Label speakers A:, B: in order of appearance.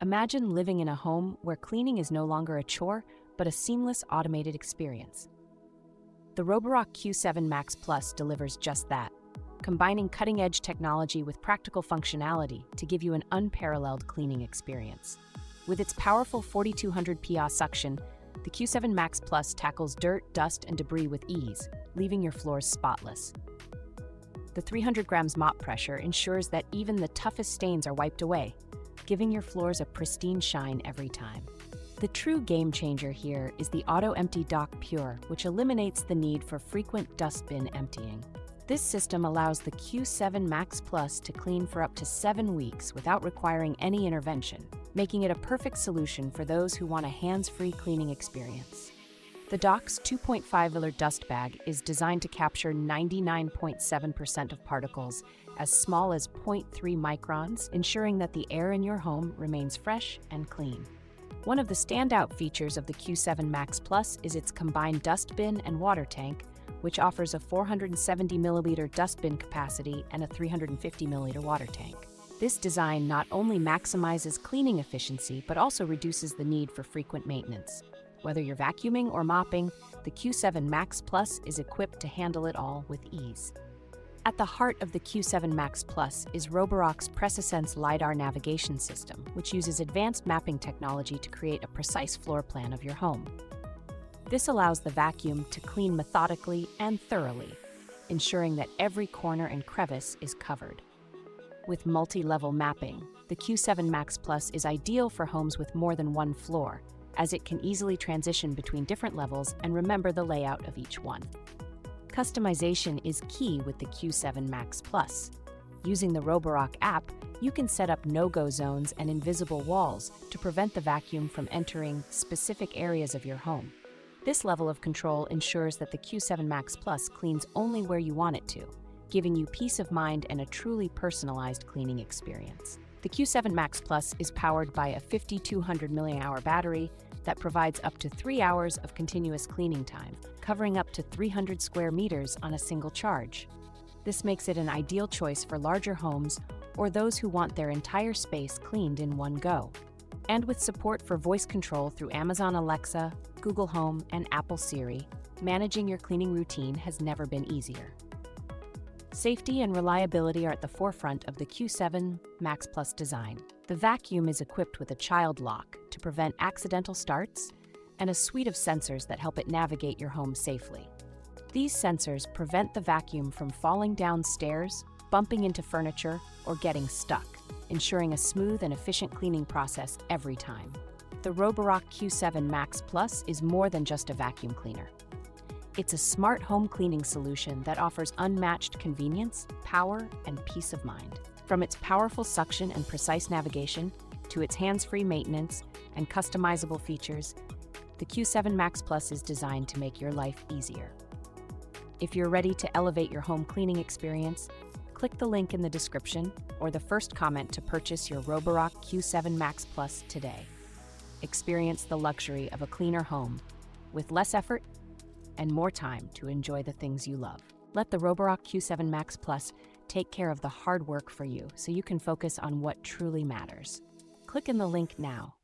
A: Imagine living in a home where cleaning is no longer a chore, but a seamless automated experience. The Roborock Q7 Max Plus delivers just that, combining cutting-edge technology with practical functionality to give you an unparalleled cleaning experience. With its powerful 4200 PA suction, the Q7 Max Plus tackles dirt, dust, and debris with ease, leaving your floors spotless. The 300 grams mop pressure ensures that even the toughest stains are wiped away, giving your floors a pristine shine every time. The true game changer here is the Auto Empty Dock Pure, which eliminates the need for frequent dustbin emptying. This system allows the Q7 Max Plus to clean for up to 7 weeks without requiring any intervention, making it a perfect solution for those who want a hands-free cleaning experience. The Dock's 2.5-liter dust bag is designed to capture 99.7% of particles as small as 0.3 microns, ensuring that the air in your home remains fresh and clean. One of the standout features of the Q7 Max Plus is its combined dustbin and water tank, which offers a 470 milliliter dustbin capacity and a 350 milliliter water tank. This design not only maximizes cleaning efficiency, but also reduces the need for frequent maintenance. Whether you're vacuuming or mopping, the Q7 Max Plus is equipped to handle it all with ease. At the heart of the Q7 Max Plus is Roborock's PreciSense LiDAR navigation system, which uses advanced mapping technology to create a precise floor plan of your home. This allows the vacuum to clean methodically and thoroughly, ensuring that every corner and crevice is covered. With multi-level mapping, the Q7 Max Plus is ideal for homes with more than one floor, as it can easily transition between different levels and remember the layout of each one. Customization is key with the Q7 Max Plus. Using the Roborock app, you can set up no-go zones and invisible walls to prevent the vacuum from entering specific areas of your home. This level of control ensures that the Q7 Max Plus cleans only where you want it to, giving you peace of mind and a truly personalized cleaning experience. The Q7 Max Plus is powered by a 5200 mAh battery that provides up to 3 hours of continuous cleaning time, covering up to 300 square meters on a single charge. This makes it an ideal choice for larger homes or those who want their entire space cleaned in one go. And with support for voice control through Amazon Alexa, Google Home, and Apple Siri, managing your cleaning routine has never been easier. Safety and reliability are at the forefront of the Q7 Max Plus design. The vacuum is equipped with a child lock to prevent accidental starts and a suite of sensors that help it navigate your home safely. These sensors prevent the vacuum from falling down stairs, bumping into furniture, or getting stuck, ensuring a smooth and efficient cleaning process every time. The Roborock Q7 Max Plus is more than just a vacuum cleaner. It's a smart home cleaning solution that offers unmatched convenience, power, and peace of mind. From its powerful suction and precise navigation to its hands-free maintenance and customizable features, the Q7 Max Plus is designed to make your life easier. If you're ready to elevate your home cleaning experience, click the link in the description or the first comment to purchase your Roborock Q7 Max Plus today. Experience the luxury of a cleaner home with less effort and more time to enjoy the things you love. Let the Roborock Q7 Max Plus take care of the hard work for you so you can focus on what truly matters. Click in the link now